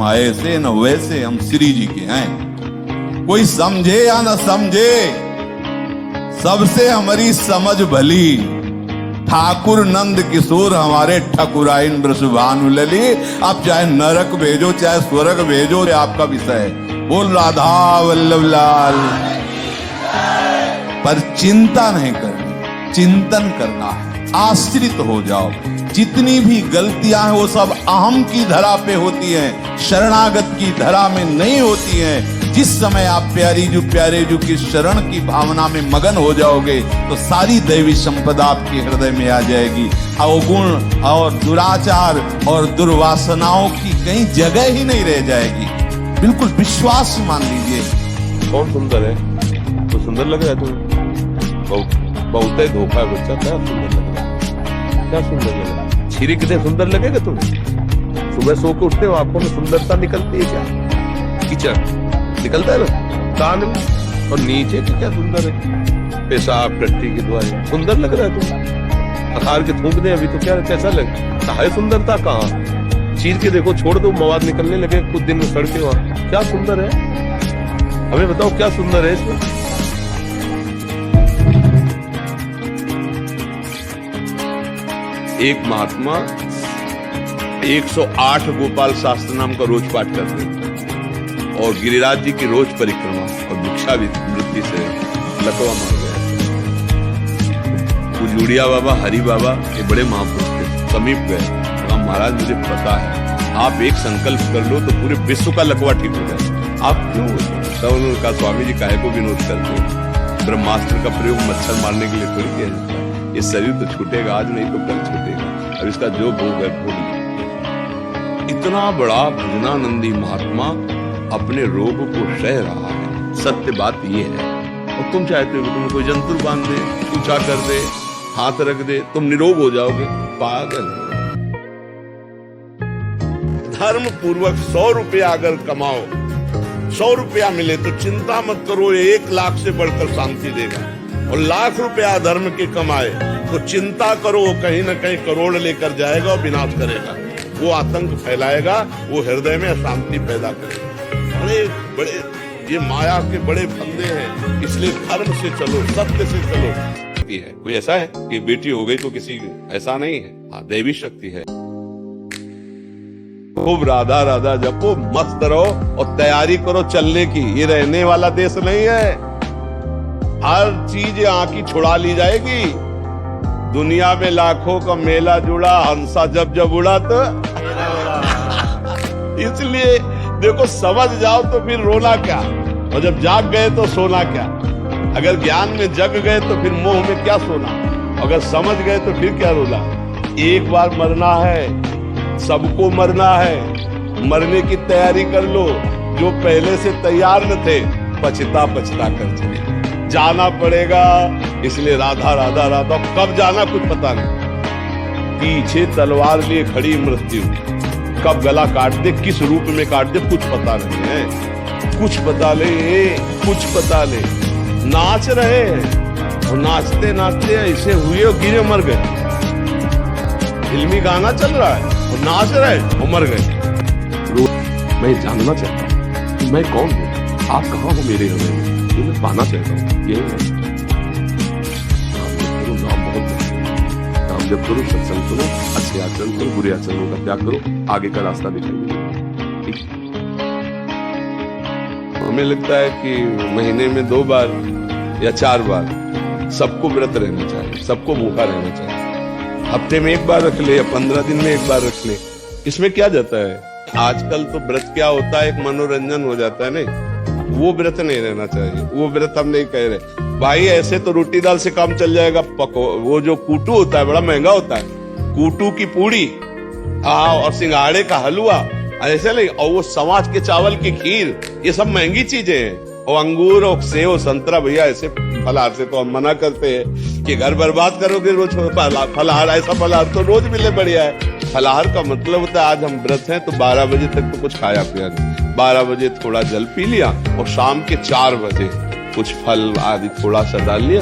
हम ऐसे न वैसे, हम श्री जी के हैं। कोई समझे या न समझे, सबसे हमारी समझ भली। ठाकुर नंद किशोर हमारे ठकुराइन वृषभानु लली। आप चाहे नरक भेजो चाहे स्वर्ग भेजो, आपका विषय है। बोल राधा वल्लभ लाल। पर चिंता नहीं करनी, चिंतन करना है। आश्रित हो जाओ। जितनी भी गलतियां हैं वो सब अहम की धरा पे होती हैं, शरणागत की धरा में नहीं होती हैं। जिस समय आप प्यारे जो की शरण की भावना में मगन हो जाओगे तो सारी दैवी संपदा आपके हृदय में आ जाएगी। अवगुण और दुराचार और दुर्वासनाओं की कहीं जगह ही नहीं रह जाएगी। बिल्कुल विश्वास मान लीजिए। कौन सुंदर है? तो सुंदर लग रहा है तुम्हें? बहुत ही धोखा है बच्चा। क्या सुंदर लग रहा है? क्या सुंदर लग रहा है? छीरी कितने सुंदर लगेगा तुम्हें? सुबह सो के उठते हो, आंखों में सुंदरता निकलती है क्या? कीचड़ निकलता है ना कान में, और नीचे तो क्या सुंदर है? पेशाब टट्टी के द्वारा सुंदर लग रहा है तुम। अखार के थूक दे अभी तो क्या कैसा लगे? है सुंदरता कहाँ? चीर के देखो, छोड़ दो, मवाद निकलने लगे कुछ दिन में सड़के। वहां क्या सुंदर है? हमें बताओ क्या सुंदर है इसमें? एक महात्मा 108 गोपाल शास्त्र नाम का रोज पाठ करते थे और गिरिराज जी की रोज परिक्रमा और भिक्षा वृत्ति से लकवा मार गया। उजुड़िया बाबा, हरि बाबा, ये बड़े महापुरुष थे, समीप गए। कहा महाराज मुझे पता है, आप एक संकल्प कर लो तो पूरे विश्व का लकवा ठीक हो जाए। आप क्यों? तब उन्होंने कहा स्वामी जी काहे को विनोद करते हो? ब्रह्मास्त्र का प्रयोग मच्छर मारने के लिए थोड़ी किया जाता है। ये शरीर तो छूटेगा, आज नहीं तो कल छूटेगा। अब इसका जो भोग है भोग लीजिए। इतना बड़ा भजनानंदी महात्मा अपने रोग को सह रहा है। सत्य बात ये है। और तुम चाहते हो कि तुम्हें कोई जंतुर बांध दे, पूछा कर दे, हाथ रख दे, तुम निरोग हो जाओगे? पागल। धर्म पूर्वक 100 रुपया अगर कमाओ, 100 रुपया मिले तो चिंता मत करो, 1 लाख से बढ़कर शांति देगा। और लाख रुपया धर्म के कमाए तो चिंता करो, कहीं ना कहीं करोड़ लेकर जाएगा और विनाश करेगा। वो आतंक फैलाएगा, वो हृदय में अशांति पैदा करेगा। बड़े बड़े ये माया के बड़े फंदे हैं, इसलिए धर्म से चलो, सत्य से चलो। है कोई ऐसा है कि बेटी हो गई तो किसी, ऐसा नहीं है। हाँ, दैवी शक्ति है। खूब राधा राधा जपो, मस्त रहो और तैयारी करो चलने की। ये रहने वाला देश नहीं है। हर चीज यहाँ की छुड़ा ली जाएगी। दुनिया में लाखों का मेला जुड़ा, हंसा जब जब उड़ा तो इसलिए देखो, समझ जाओ तो फिर रोना क्या, और जब जाग गए तो सोना क्या। अगर ज्ञान में जग गए तो फिर मोह में क्या सोना, अगर समझ गए तो फिर क्या रोना। एक बार मरना है, सबको मरना है। मरने की तैयारी कर लो। जो पहले से तैयार न थे, पछता कर चले। जाना पड़ेगा, इसलिए राधा राधा राधा। कब जाना कुछ पता नहीं। पीछे तलवार लिए खड़ी मृत्यु, कब गला काट दे, किस रूप में काट दे, कुछ पता नहीं है। कुछ बता ले, कुछ बता ले। नाच रहे हैं और नाचते नाचते ऐसे हुए और गिरे मर गए। फिल्मी गाना चल रहा है और नाच रहे और मर गए। मैं जानना चाहता हूँ कि मैं कौन हूँ, आप कहाँ हो मेरे हृदय में, ये मैं पाना चाहता हूँ। ये नाम बहुत नाम जब करो, सत्संग करो, अच्छे आचरण करो, बुरे आचरणों का त्याग करो, आगे का रास्ता दिखाई देगा। ठीक। हमें लगता है कि महीने में 2 बार या 4 बार सबको व्रत रहना चाहिए, सबको भूखा रहना चाहिए। हफ्ते में 1 बार रख ले या 15 दिन में 1 बार रख ले, इसमें क्या जाता है? आजकल तो व्रत क्या होता है, एक मनोरंजन हो जाता है। नहीं, वो व्रत नहीं रहना चाहिए। वो व्रत हम नहीं कह रहे भाई, ऐसे तो रोटी दाल से काम चल जाएगा। वो जो कूटू होता है बड़ा महंगा होता है, कूटू की पूड़ी और सिंघाड़े का हलवा, ऐसे नहीं। और वो समाज के चावल की खीर, ये सब महंगी चीजें हैं। और अंगूर और सेव संतरा, भैया ऐसे फलाहार से तो हम मना करते हैं कि घर बर्बाद करोगे रोज फलाहार। ऐसा फलाहार तो रोज मिले बढ़िया है। फलाहार का मतलब होता है आज हम व्रत हैं तो 12 बजे तक तो कुछ खाया पिया नहीं। 12 बजे थोड़ा जल पी लिया और शाम के 4 बजे कुछ फल आदि थोड़ा सा डाल लिया।